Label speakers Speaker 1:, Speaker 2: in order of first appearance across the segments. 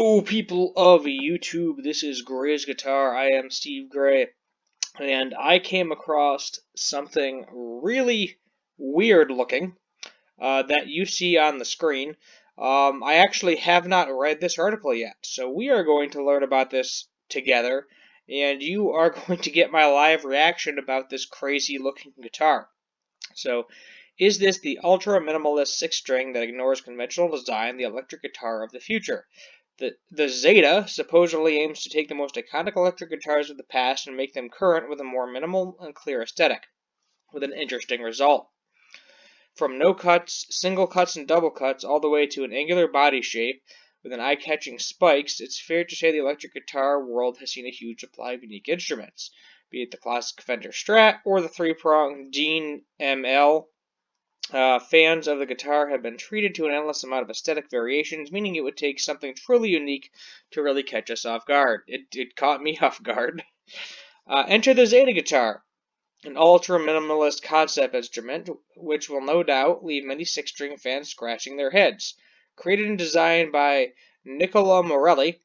Speaker 1: Hello, people of YouTube. This is Gray's Guitar. I am Steve Gray, and I came across something really weird looking that you see on the screen. I actually have not read this article yet, so we are going to learn about this together, and you are going to get my live reaction about this crazy looking guitar. So, is this the ultra minimalist six string that ignores conventional design, the electric guitar of the future? The Zeta supposedly aims to take the most iconic electric guitars of the past and make them current with a more minimal and clear aesthetic, with an interesting result. From no cuts, single cuts, and double cuts, all the way to an angular body shape with an eye-catching spikes, it's fair to say the electric guitar world has seen a huge supply of unique instruments, be it the classic Fender Strat or the three-pronged Dean ML. Fans of the guitar have been treated to an endless amount of aesthetic variations, meaning it would take something truly unique to really catch us off guard. It caught me off guard. Enter the Zeta Guitar, an ultra-minimalist concept instrument, which will no doubt leave many six-string fans scratching their heads. Created and designed by Nicola Morelli,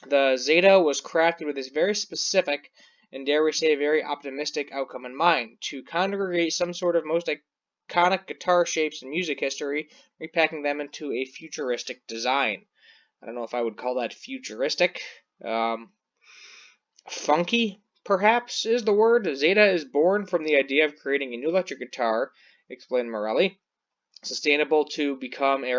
Speaker 1: the Zeta was crafted with this very specific and, dare we say, very optimistic outcome in mind, to congregate some sort of most iconic guitar shapes in music history, repacking them into a futuristic design. I don't know if I would call that futuristic. Funky, perhaps, is the word. Zeta is born from the idea of creating a new electric guitar, explained Morelli, sustainable to become a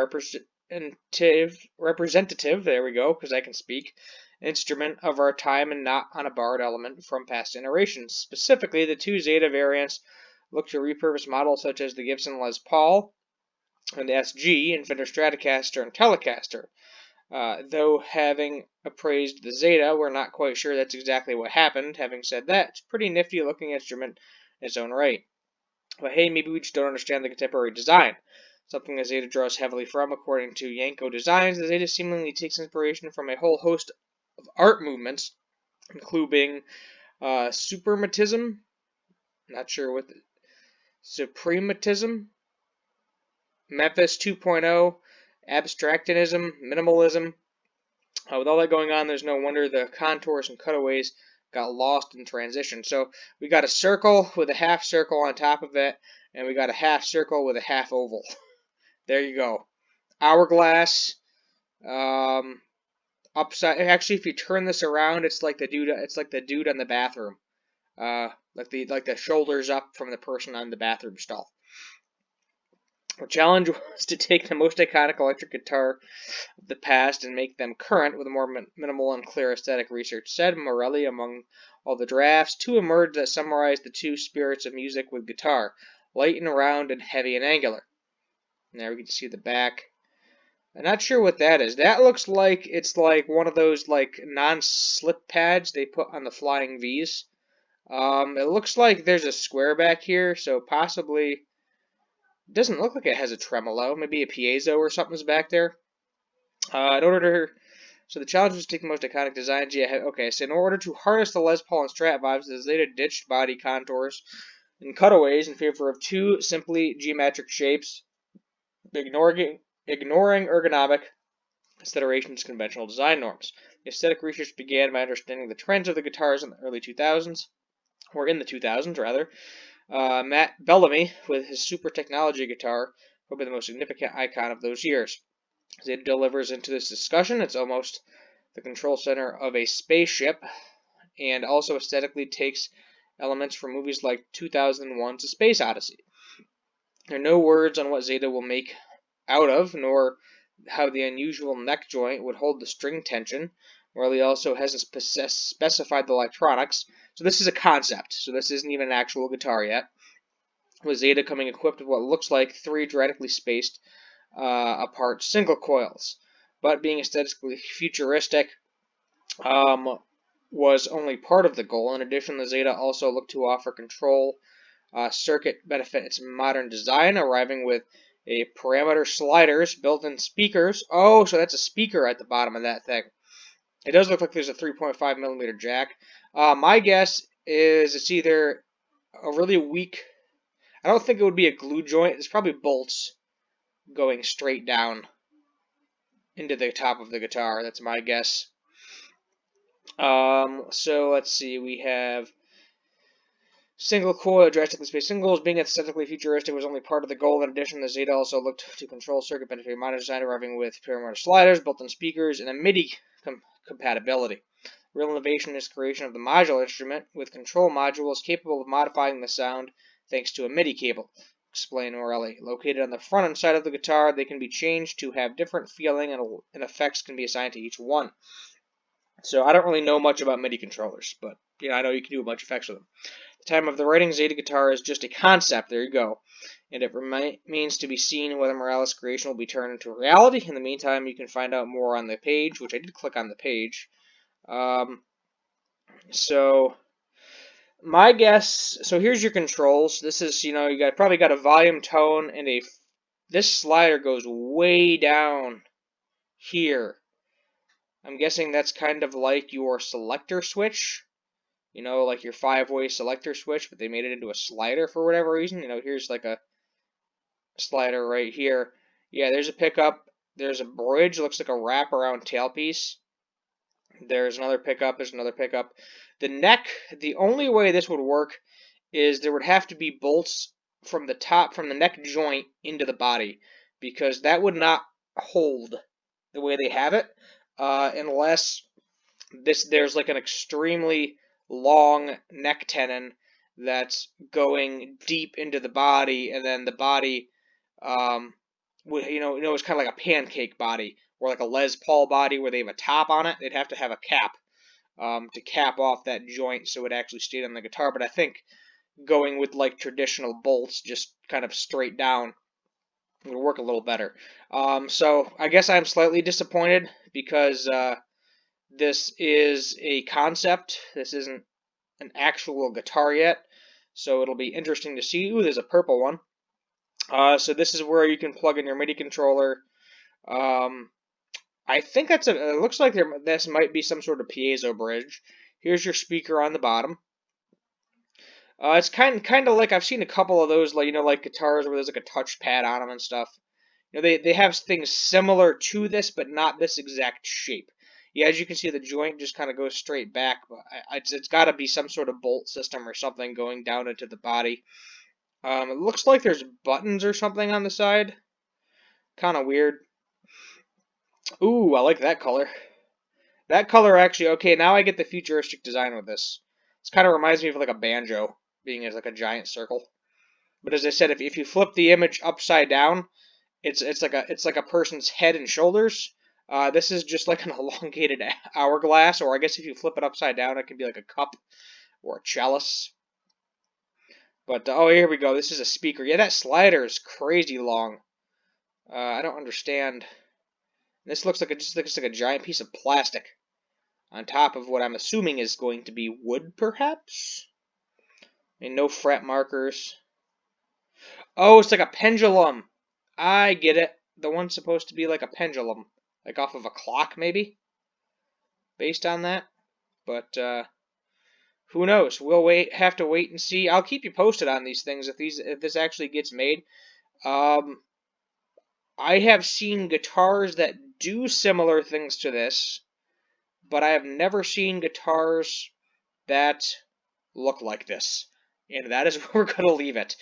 Speaker 1: representative, there we go, because I can speak, instrument of our time and not on a borrowed element from past generations. Specifically, the two Zeta variants look to repurpose models such as the Gibson Les Paul and SG and Fender Stratocaster and Telecaster. Though having appraised the Zeta, we're not quite sure that's exactly what happened. Having said that, it's a pretty nifty looking instrument in its own right. But hey, maybe we just don't understand the contemporary design. Something that Zeta draws heavily from, according to Yanko Designs, the Zeta seemingly takes inspiration from a whole host of art movements, including suprematism, not sure what suprematism, Memphis 2.0, abstractionism, minimalism. With all that going on, there's no wonder the contours and cutaways got lost in transition. So we got a circle with a half circle on top of it, and we got a half circle with a half oval. There you go. Hourglass. Upside. Actually, if you turn this around, it's like the dude. It's like the dude on the bathroom. Like the shoulders up from the person on the bathroom stall. The challenge was to take the most iconic electric guitar of the past and make them current with a more minimal and clear aesthetic, research said. Morelli, among all the drafts, two emerged that summarized the two spirits of music with guitar, light and round and heavy and angular. And there we can see the back. I'm not sure what that is. That looks like it's like one of those like non-slip pads they put on the Flying V's. It looks like there's a square back here, so possibly it doesn't look like it has a tremolo. Maybe a piezo or something's back there. So the challenge was to take the most iconic designs. Yeah, okay. So in order to harness the Les Paul and Strat vibes, the Zeta ditched body contours and cutaways in favor of two simply geometric shapes, ignoring ergonomic considerations, conventional design norms. The aesthetic research began by understanding the trends of the guitars in the early 2000s, or in the 2000s rather. Matt Bellamy, with his Super Technology guitar, probably the most significant icon of those years. As it delivers into this discussion, it's almost the control center of a spaceship, and also aesthetically takes elements from movies like 2001's A Space Odyssey. There are no words on what Zeta will make out of, nor how the unusual neck joint would hold the string tension. Morelli also hasn't specified the electronics, so this is a concept, so this isn't even an actual guitar yet. With Zeta coming equipped with what looks like three radically spaced apart single coils, but being aesthetically futuristic was only part of the goal. In addition, the Zeta also looked to offer control circuit benefit its modern design, arriving with a parameter sliders, built-in speakers. Oh, so that's a speaker at the bottom of that thing. It does look like there's a 3.5 millimeter jack. My guess is it's either a really weak. I don't think it would be a glue joint. It's probably bolts going straight down into the top of the guitar. That's my guess. So let's see. We have single coil, drastically spaced singles. Being aesthetically futuristic was only part of the goal. In addition, the Zeta also looked to control circuit benefiting modern design, arriving with pyramidal sliders, built-in speakers, and a MIDI compatibility. Real innovation is creation of the modular instrument with control modules capable of modifying the sound thanks to a MIDI cable, explained Morelli. Located on the front and side of the guitar, they can be changed to have different feeling, and effects can be assigned to each one. So I don't really know much about MIDI controllers, but I know you can do a bunch of effects with them. At the time of the writing, Zeta Guitar is just a concept. There you go. And it remains to be seen whether Morales' creation will be turned into reality. In the meantime, you can find out more on the page, which I did click on the page. So my guess. So here's your controls. This is you probably got a volume, tone, and this slider goes way down here. I'm guessing that's kind of like your selector switch. Like your 5-way selector switch, but they made it into a slider for whatever reason. Here's like a slider right here. Yeah, there's a pickup. There's a bridge. Looks like a wraparound tailpiece. There's another pickup. There's another pickup. The neck, the only way this would work is there would have to be bolts from the neck joint into the body, because that would not hold the way they have it, unless there's like an extremely long neck tenon that's going deep into the body, and then the body, it's kind of like a pancake body, or like a Les Paul body where they have a top on it. They'd have to have a cap to cap off that joint so it actually stayed on the guitar. But I think going with like traditional bolts, just kind of straight down, would work a little better. So I guess I'm slightly disappointed because this is a concept. This isn't an actual guitar yet, so it'll be interesting to see. Ooh, there's a purple one. So this is where you can plug in your MIDI controller. I think it looks like this might be some sort of piezo bridge. Here's your speaker on the bottom. It's kind of like I've seen a couple of those, like guitars where there's like a touchpad on them and stuff. They have things similar to this, but not this exact shape. Yeah, as you can see, the joint just kind of goes straight back, but it's got to be some sort of bolt system or something going down into the body. It looks like there's buttons or something on the side. Kind of weird. Ooh, I like that color. That color actually, okay, now I get the futuristic design with this. This kind of reminds me of like a banjo, being as like a giant circle. But as I said, if you flip the image upside down, it's like a person's head and shoulders. This is just like an elongated hourglass, or I guess if you flip it upside down, it could be like a cup or a chalice. But oh, here we go. This is a speaker. Yeah, that slider is crazy long. I don't understand. This looks like it just looks like a giant piece of plastic on top of what I'm assuming is going to be wood, perhaps. And no fret markers. Oh, it's like a pendulum. I get it. The one's supposed to be like a pendulum, like off of a clock, maybe, based on that. But who knows? We'll have to wait and see. I'll keep you posted on these things if this actually gets made. I have seen guitars that do similar things to this, but I have never seen guitars that look like this. And that is where we're going to leave it.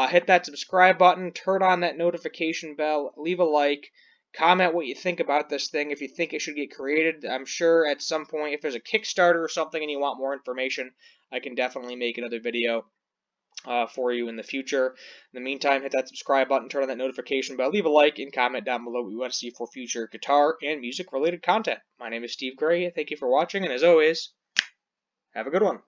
Speaker 1: Hit that subscribe button, turn on that notification bell, leave a like, comment what you think about this thing, if you think it should get created. I'm sure at some point, if there's a Kickstarter or something and you want more information, I can definitely make another video for you in the future. In the meantime, hit that subscribe button, turn on that notification bell, leave a like, and comment down below what you want to see for future guitar and music related content. My name is Steve Gray. Thank you for watching, and as always, have a good one.